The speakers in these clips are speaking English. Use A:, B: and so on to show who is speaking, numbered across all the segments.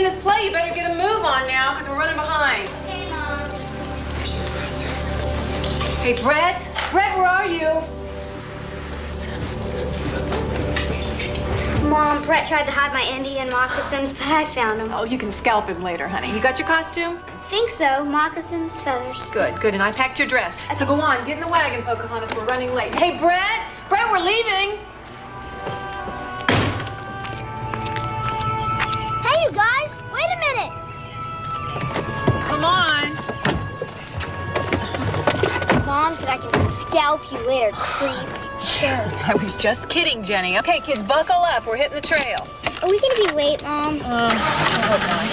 A: this play, you better get a move on now, because we're running behind.
B: Okay, Mom.
A: Hey, Brett. Brett, where are you?
B: Mom, Brett tried to hide my Indian moccasins, but I found them.
A: Oh, you can scalp him later, honey. You got your costume?
B: Think so. Moccasins, feathers.
A: Good, good. And I packed your dress. So go on, get in the wagon, Pocahontas. We're running late. Hey, Brett! Brett, we're leaving!
B: Hey, you guys! Wait a minute!
A: Come on.
B: Mom said I can scalp you later, creep. Sure.
A: I was just kidding, Jenny. Okay, kids, buckle up. We're hitting the trail.
B: Are we gonna be late, Mom?
A: I hope not.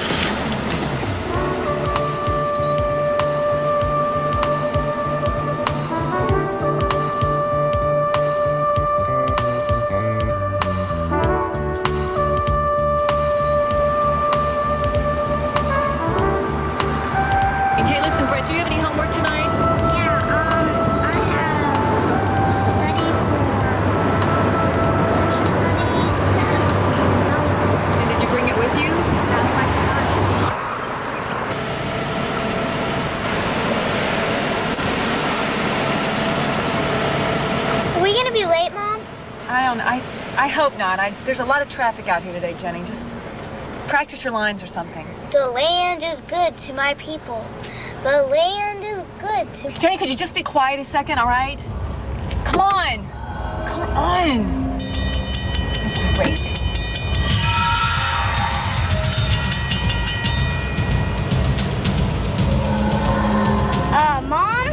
A: Hey, listen, Brett, do you have any homework tonight?
B: Yeah, I have study for social studies, test, and spelling test.
A: And did you bring it with you?
B: Are we gonna be late, Mom?
A: I don't know. I hope not. There's a lot of traffic out here today, Jenny. Just practice your lines or something.
B: The land is good to my people. The land is good to...
A: Jenny, could you just be quiet a second, all right? Come on. Come on. Great.
B: Mom?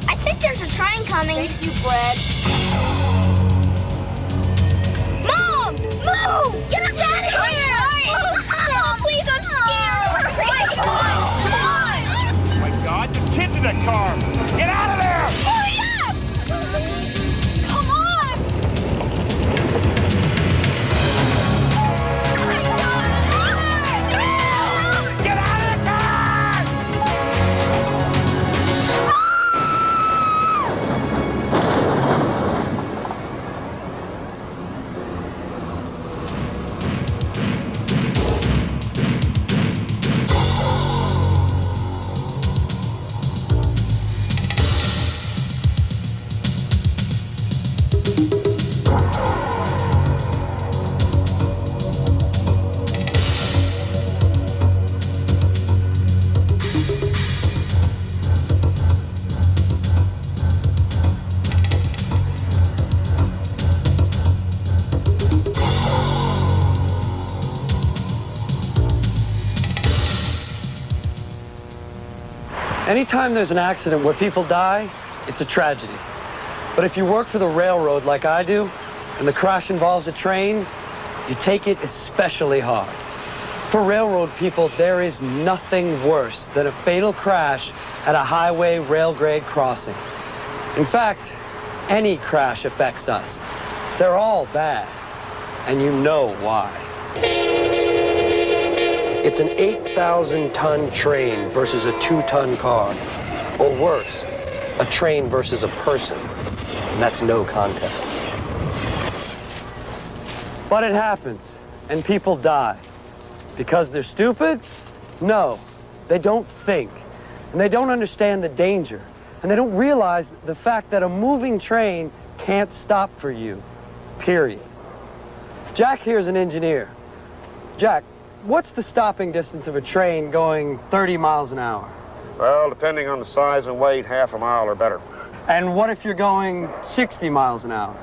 B: I think there's a train coming.
A: Thank you, Brett.
B: Mom! Move! Get us out of here! Mom, please, I'm scared! Come on!
C: Oh my God, there's kids in that car! Get out of there!
B: Hurry up! Come on!
C: Get out of the car!
D: Anytime there's an accident where people die, it's a tragedy. But if you work for the railroad like I do, and the crash involves a train, you take it especially hard. For railroad people, there is nothing worse than a fatal crash at a highway rail grade crossing. In fact, any crash affects us. They're all bad, and you know why. It's an 8,000-ton train versus a 2-ton car. Or worse, a train versus a person. And that's no contest. But it happens, and people die. Because they're stupid? No, they don't think. And they don't understand the danger. And they don't realize the fact that a moving train can't stop for you. Period. Jack here is an engineer. Jack, what's the stopping distance of a train going 30 miles an hour?
E: Well, depending on the size and weight, half a mile or better.
D: And what if you're going 60 miles an hour?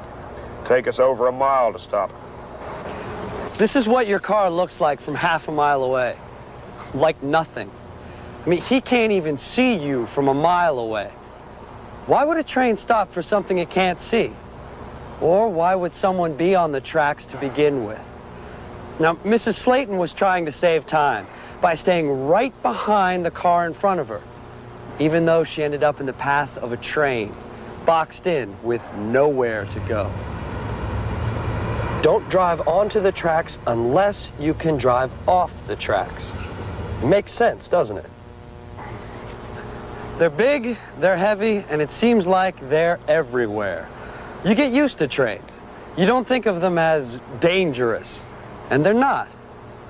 E: Take us over a mile to stop.
D: This is what your car looks like from half a mile away. Like nothing. I mean, he can't even see you from a mile away. Why would a train stop for something it can't see? Or why would someone be on the tracks to begin with? Now, Mrs. Slayton was trying to save time by staying right behind the car in front of her, even though she ended up in the path of a train, boxed in with nowhere to go. Don't drive onto the tracks unless you can drive off the tracks. It makes sense, doesn't it? They're big, they're heavy, and it seems like they're everywhere. You get used to trains. You don't think of them as dangerous, and they're not,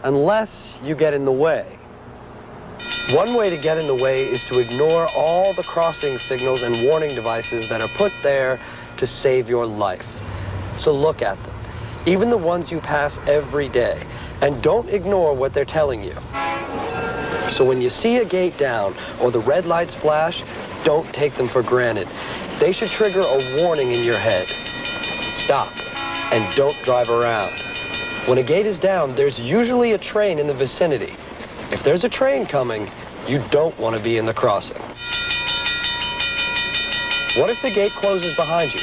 D: unless you get in the way. One way to get in the way is to ignore all the crossing signals and warning devices that are put there to save your life. So look at them, even the ones you pass every day, and don't ignore what they're telling you. So when you see a gate down or the red lights flash, don't take them for granted. They should trigger a warning in your head. Stop and don't drive around. When a gate is down, there's usually a train in the vicinity. If there's a train coming, you don't want to be in the crossing. What if the gate closes behind you?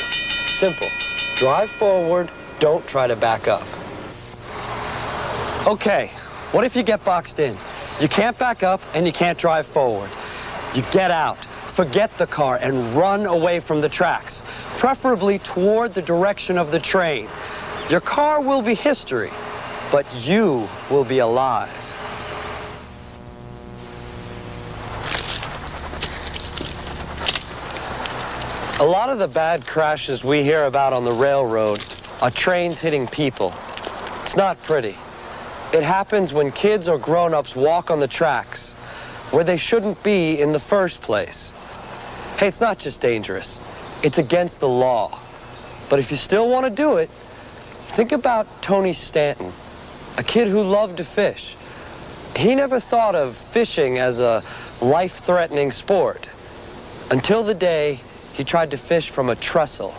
D: Simple. Drive forward, don't try to back up. Okay, what if you get boxed in? You can't back up and you can't drive forward. You get out, forget the car, and run away from the tracks, preferably toward the direction of the train. Your car will be history, but you will be alive. A lot of the bad crashes we hear about on the railroad are trains hitting people. It's not pretty. It happens when kids or grown-ups walk on the tracks where they shouldn't be in the first place. Hey, it's not just dangerous. It's against the law. But if you still want to do it, think about Tony Stanton, a kid who loved to fish. He never thought of fishing as a life-threatening sport until the day he tried to fish from a trestle.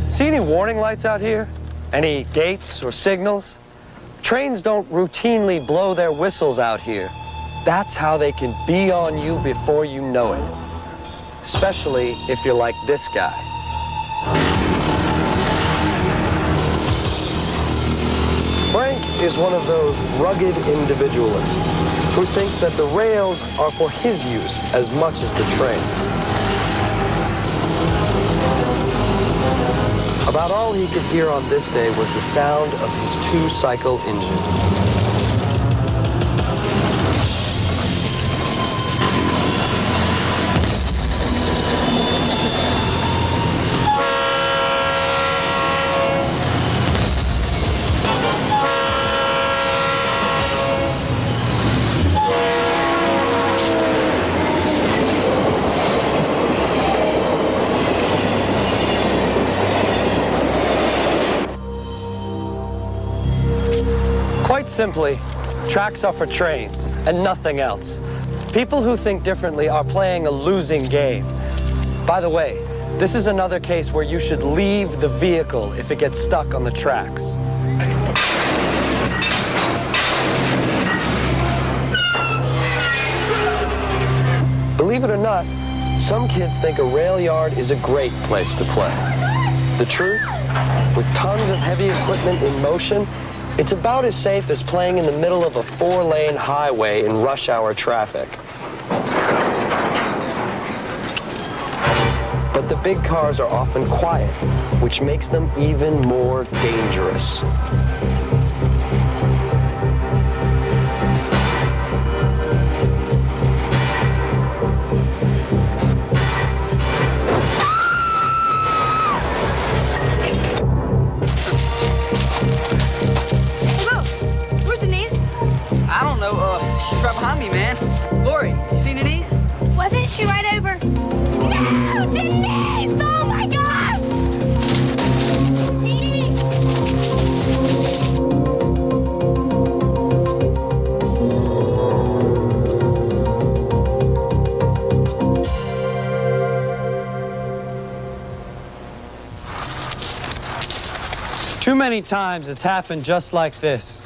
D: See any warning lights out here? Any gates or signals? Trains don't routinely blow their whistles out here. That's how they can be on you before you know it. Especially if you're like this guy. Frank is one of those rugged individualists who thinks that the rails are for his use as much as the trains. About all he could hear on this day was the sound of his two-cycle engine. Quite simply, tracks are for trains and nothing else. People who think differently are playing a losing game. By the way, this is another case where you should leave the vehicle if it gets stuck on the tracks. Believe it or not, some kids think a rail yard is a great place to play. The truth, with tons of heavy equipment in motion, it's about as safe as playing in the middle of a 4-lane highway in rush hour traffic. But the big cars are often quiet, which makes them even more dangerous.
F: She's right behind me, man. Lori, you seen Denise?
B: Wasn't she right over? No! Denise! Oh my gosh! Denise!
D: Too many times it's happened just like this.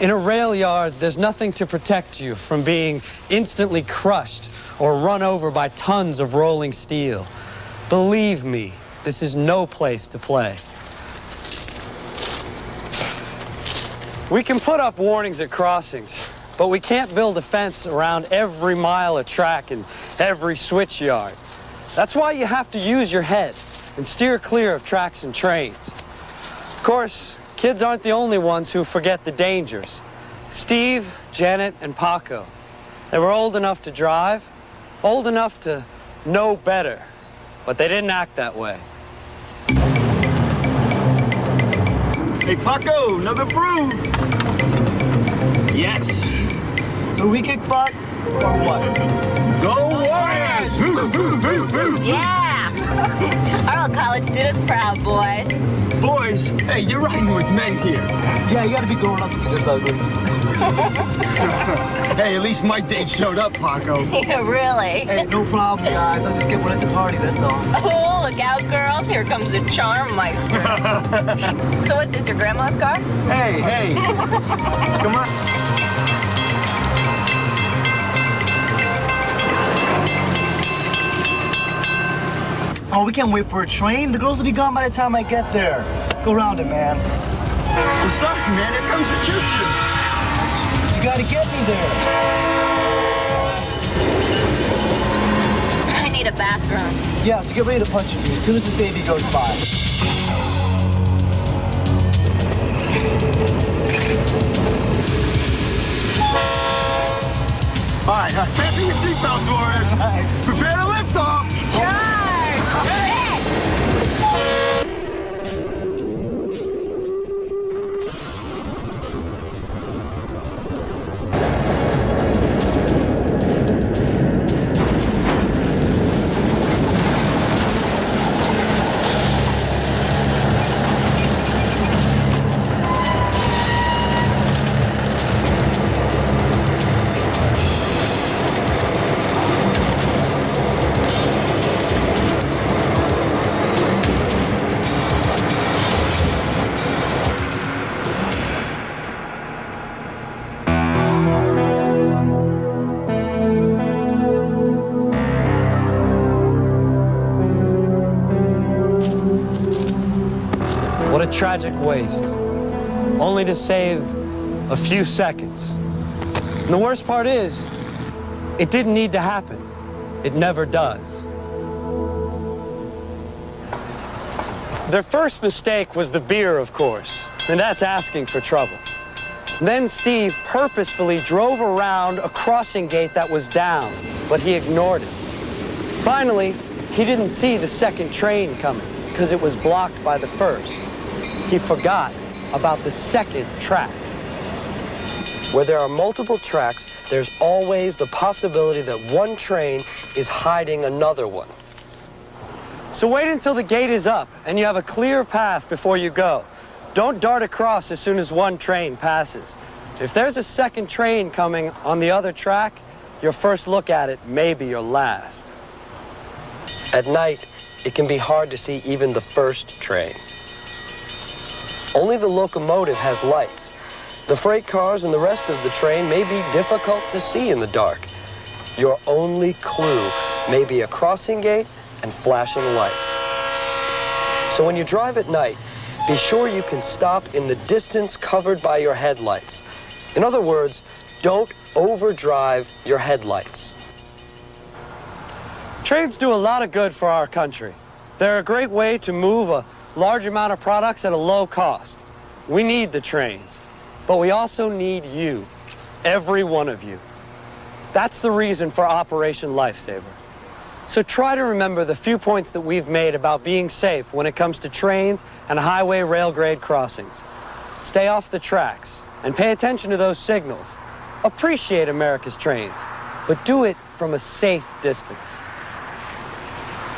D: In a rail yard, there's nothing to protect you from being instantly crushed or run over by tons of rolling steel. Believe me, this is no place to play. We can put up warnings at crossings, but we can't build a fence around every mile of track and every switch yard. That's why you have to use your head and steer clear of tracks and trains. Of course, kids aren't the only ones who forget the dangers. Steve, Janet, and Paco, they were old enough to drive, old enough to know better, but they didn't act that way.
G: Hey, Paco, another brew. Yes. So we kick butt or what? Go Warriors!
H: Yeah! Our old college did us proud, boys.
G: Boys, hey, you're riding with men here. Yeah, you gotta be growing up to be this ugly. Hey, at least my date showed up, Paco.
H: Yeah, really?
G: Hey, no problem, guys. I'll just get one at the party, that's all.
H: Oh, look out, girls. Here comes the charm meister. So what's this, your grandma's car?
G: Hey. Come on. Oh, we can't wait for a train. The girls will be gone by the time I get there. Go round it, man. I'm sorry, man. Here comes the choo-choo. You gotta get me there.
H: I need a bathroom.
G: Yeah, so get ready to punch me as soon as this baby goes by. All right, fasten your seatbelts, Warriors. Right. Prepare to lift off.
D: What a tragic waste, only to save a few seconds. And the worst part is, it didn't need to happen. It never does. Their first mistake was the beer, of course, and that's asking for trouble. Then Steve purposefully drove around a crossing gate that was down, but he ignored it. Finally, he didn't see the second train coming because it was blocked by the first. He forgot about the second track. Where there are multiple tracks, there's always the possibility that one train is hiding another one. So wait until the gate is up and you have a clear path before you go. Don't dart across as soon as one train passes. If there's a second train coming on the other track, your first look at it may be your last. At night, it can be hard to see even the first train. Only the locomotive has lights. The freight cars and the rest of the train may be difficult to see in the dark. Your only clue may be a crossing gate and flashing lights. So when you drive at night, be sure you can stop in the distance covered by your headlights. In other words, don't overdrive your headlights. Trains do a lot of good for our country. They're a great way to move a large amount of products at a low cost. We need the trains, but we also need you, every one of you. That's the reason for Operation Lifesaver. So try to remember the few points that we've made about being safe when it comes to trains and highway rail grade crossings. Stay off the tracks and pay attention to those signals. Appreciate America's trains, but do it from a safe distance.